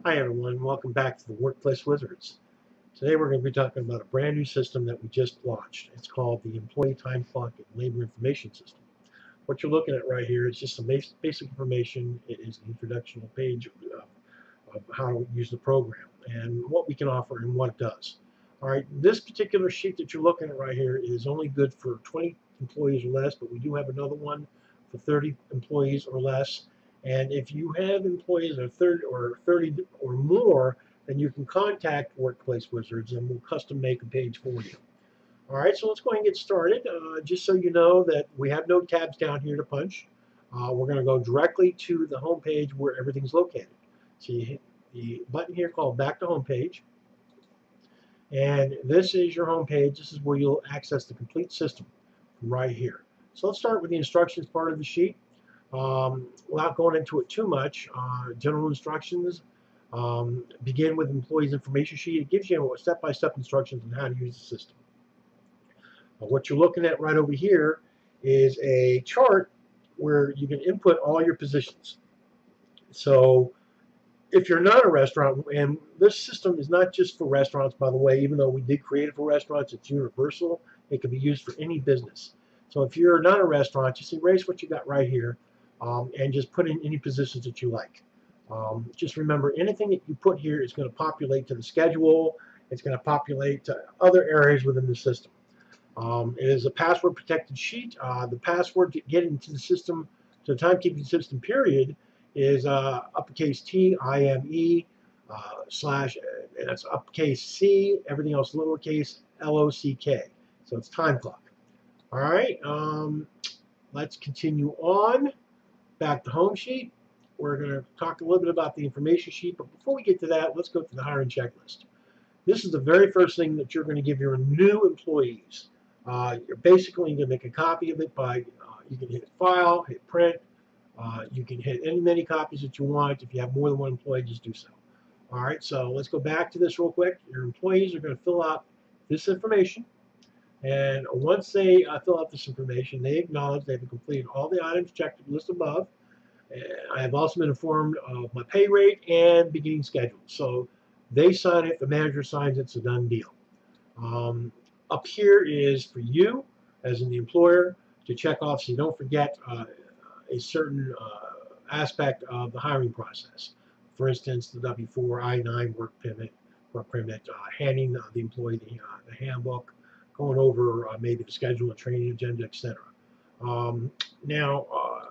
Hi everyone, welcome back to the Workplace Wizards. Today we're going to be talking about a brand new system that we just launched. It's called the Employee Time Clock and Labor Information System. What you're looking at right here is just some basic information. It is an introductional page of how to use the program and what we can offer and what it does. All right, this particular sheet that you're looking at right here is only good for 20 employees or less, but we do have another one for 30 employees or less. And if you have employees that are 30 or more, then you can contact Workplace Wizards and we'll custom make a page for you. All right, so let's go ahead and get started. Just so you know that we have no tabs down here to punch. We're going to go directly to the home page where everything's located. So you hit the button here called Back to Home Page. And this is your home page. This is where you'll access the complete system right here. So let's start with the instructions part of the sheet. Without going into it too much, general instructions begin with employees information sheet. It gives you step-by-step instructions on how to use the system. What you're looking at right over here is a chart where you can input all your positions. So if you're not a restaurant, and this system is not just for restaurants, by the way, even though we did create it for restaurants, it's universal. It can be used for any business. So if you're not a restaurant, just erase what you got right here and just put in any positions that you like. Just remember, anything that you put here is going to populate to the schedule. It's going to populate to other areas within the system. It is a password protected sheet. The password to get into the system, to the timekeeping system period, is uppercase T, IME, slash, and that's uppercase C, everything else lowercase, LOCK. So it's time clock. All right, let's continue on. Back to home sheet. We're going to talk a little bit about the information sheet, but before we get to that, let's go to the hiring checklist. This is the very first thing that you're going to give your new employees. You're basically going to make a copy of it by, you can hit file, hit print. You can hit any many copies that you want. If you have more than one employee, just do so. All right, so let's go back to this real quick. Your employees are going to fill out this information. And once they fill out this information, they acknowledge they've completed all the items checked listed above. And I have also been informed of my pay rate and beginning schedule. So they sign it, the manager signs it, it's a done deal. Up here is for you, as in the employer, to check off so you don't forget a certain aspect of the hiring process. For instance, the W-4, I-9 work permit, handing the employee the handbook, going over maybe the schedule, the training agenda, etc. Now,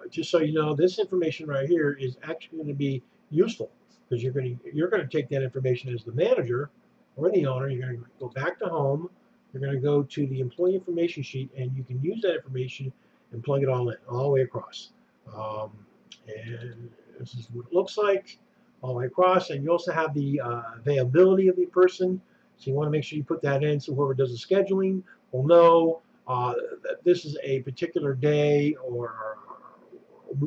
just so you know, this information right here is actually going to be useful because you're going to take that information as the manager or the owner. You're going to go back to home. You're going to go to the employee information sheet, and you can use that information and plug it all in, all the way across. Um, and this is what it looks like all the way across. And you also have the availability of the person. So you want to make sure you put that in so whoever does the scheduling will know that this is a particular day or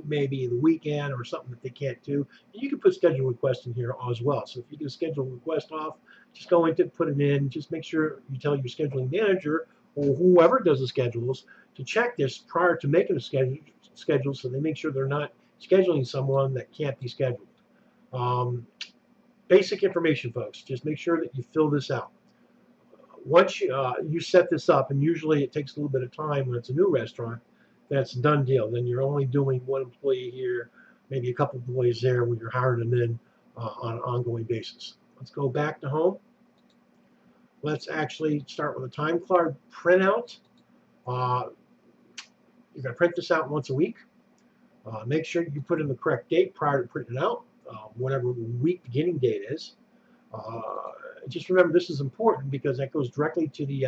maybe the weekend or something that they can't do. And you can put schedule request in here as well. So if you do a schedule request off, just go into put it in. Just make sure you tell your scheduling manager or whoever does the schedules to check this prior to making a schedule so they make sure they're not scheduling someone that can't be scheduled. Um, Basic information, folks. Just make sure that you fill this out. Once you set this up, and usually it takes a little bit of time when it's a new restaurant, that's a done deal. Then you're only doing one employee here, maybe a couple of employees there when you're hiring them in on an ongoing basis. Let's go back to home. Let's actually start with a time card printout. Uh, you're going to print this out once a week. Make sure you put in the correct date prior to printing it out, whatever the week beginning date is. Uh, just remember this is important because that goes directly to the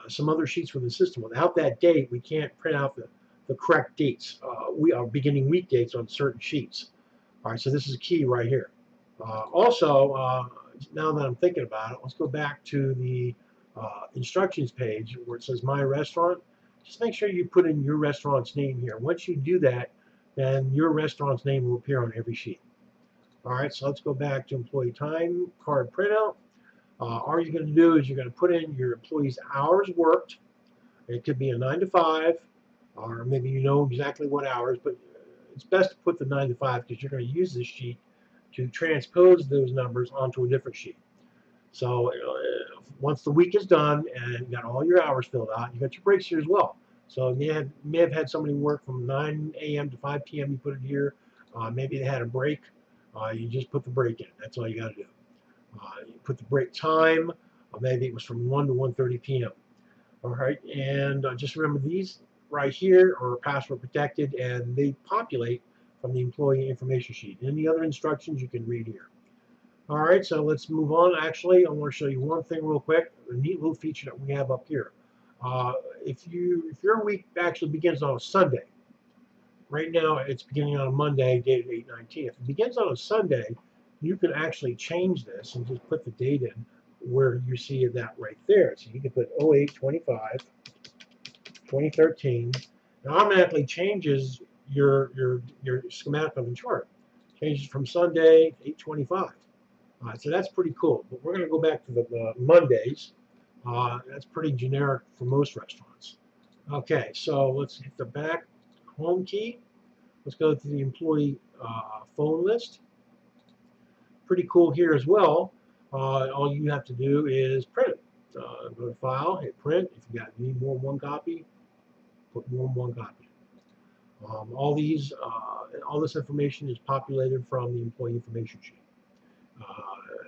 some other sheets from the system. Without that date, we can't print out the correct dates. We are beginning week dates on certain sheets. All right, so this is key right here. Also, now that I'm thinking about it, let's go back to the instructions page where it says My Restaurant. Just make sure you put in your restaurant's name here. Once you do that, then your restaurant's name will appear on every sheet. All right, so let's go back to employee time card printout. All you're going to do is you're going to put in your employee's hours worked. It could be a 9 to 5, or maybe you know exactly what hours, but it's best to put the 9 to 5 because you're going to use this sheet to transpose those numbers onto a different sheet. So once the week is done and you got all your hours filled out, you got your breaks here as well. So you may have had somebody work from 9 a.m. to 5 p.m. You put it here. Maybe they had a break. You just put the break in. That's all you got to do. You put the break time. Maybe it was from 1 to 1:30 p.m. All right, and just remember these right here are password protected, and they populate from the employee information sheet. Any other instructions you can read here. All right, so let's move on. Actually, I want to show you one thing real quick, a neat little feature that we have up here. If your week actually begins on a Sunday, right now it's beginning on a Monday, dated 8/19. If it begins on a Sunday, you can actually change this and just put the date in where you see that right there. So you can put 08/25, 2013. It automatically changes your schematic of the chart. Changes from Sunday to 8/25. So that's pretty cool. But we're going to go back to the Mondays. That's pretty generic for most restaurants. Okay, so let's hit the back home key. Let's go to the employee phone list. Pretty cool here as well. All you have to do is print it. Go to File, hit Print. If you need more than one copy, put more than one copy. All this information is populated from the employee information sheet.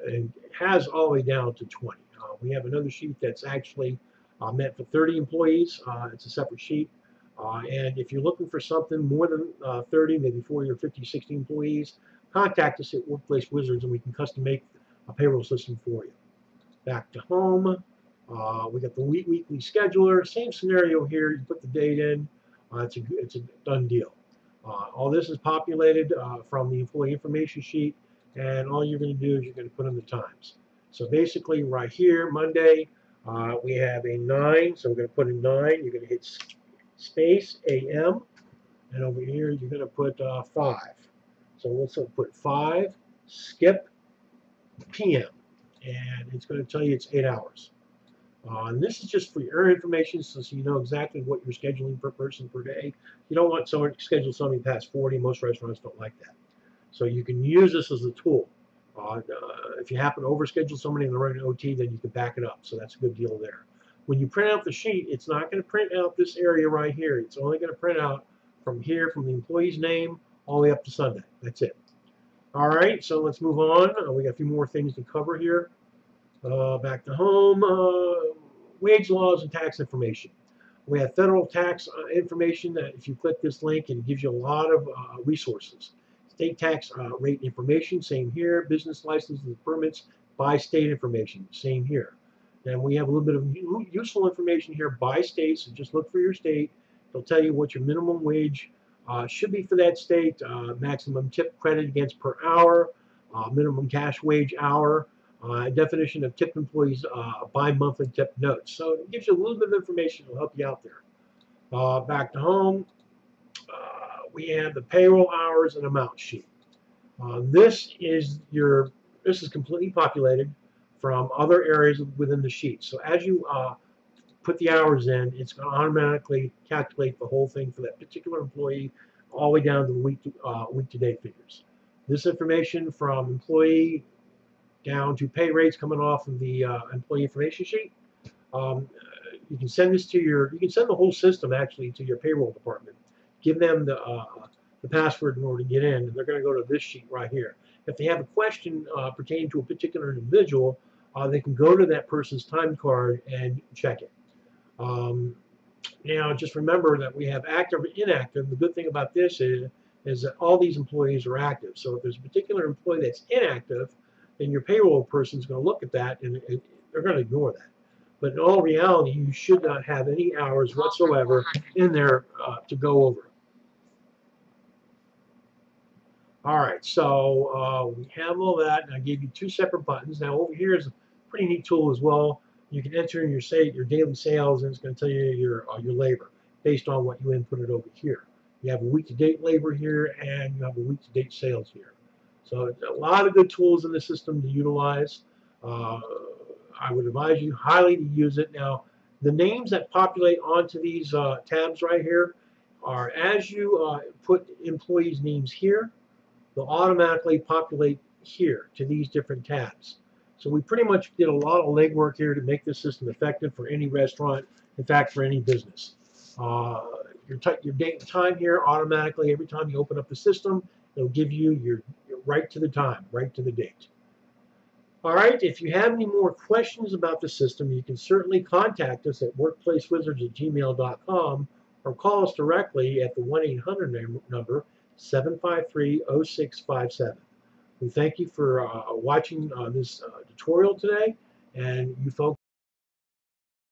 And it has all the way down to 20. We have another sheet that's actually meant for 30 employees. It's a separate sheet. And if you're looking for something more than 30, maybe 40 or 50, 60 employees, contact us at Workplace Wizards and we can custom make a payroll system for you. Back to home. We got the weekly scheduler. Same scenario here. You put the date in. It's a done deal. All this is populated from the employee information sheet, and all you're going to do is you're going to put in the times. So basically, right here, Monday, we have a 9, so we're going to put in 9. You're going to hit space AM, and over here you're going to put 5. So let's put 5, skip PM, and it's going to tell you it's 8 hours. And this is just for your information, so you know exactly what you're scheduling per person per day. You don't want someone to schedule something past 40. Most restaurants don't like that. So you can use this as a tool. If you happen to overschedule somebody in the running OT, then you can back it up. So that's a good deal there. When you print out the sheet, it's not going to print out this area right here. It's only going to print out from here, from the employee's name, all the way up to Sunday. That's it. All right, so let's move on. We got a few more things to cover here. Back to home, wage laws and tax information. We have federal tax information that if you click this link, it gives you a lot of resources. State tax rate information, same here. Business licenses and permits by state information, same here. And we have a little bit of useful information here by state, so just look for your state. It'll tell you what your minimum wage should be for that state, maximum tip credit against per hour, minimum cash wage hour, definition of tip employees bi-monthly tip notes. So it gives you a little bit of information to help you out there. Back to home, we have the payroll hours and amount sheet. This is completely populated from other areas within the sheet. So as you put the hours in, it's going to automatically calculate the whole thing for that particular employee, all the way down to the week to date figures. This information from employee down to pay rates coming off of the employee information sheet. You can send this to you can send the whole system actually to your payroll department. Give them the password in order to get in, and they're going to go to this sheet right here. If they have a question pertaining to a particular individual, they can go to that person's time card and check it. Now, just remember that we have active and inactive. The good thing about this is that all these employees are active. So if there's a particular employee that's inactive, then your payroll person is going to look at that and they're going to ignore that. But in all reality, you should not have any hours whatsoever in there to go over. All right, so we have all that, and I gave you 2 separate buttons. Now over here is a pretty neat tool as well. You can enter in your daily sales, and it's going to tell you your labor based on what you inputted over here. You have a week-to-date labor here, and you have a week-to-date sales here. So a lot of good tools in the system to utilize. I would advise you highly to use it. Now, the names that populate onto these tabs right here are as you put employees' names here, they'll automatically populate here to these different tabs. So we pretty much did a lot of legwork here to make this system effective for any restaurant, in fact, for any business. Your date and time here automatically, every time you open up the system, it'll give you your right to the time, right to the date. All right, if you have any more questions about the system, you can certainly contact us at workplacewizards@gmail.com or call us directly at the 1-800 number 753-0657. We thank you for watching this tutorial today, and you folks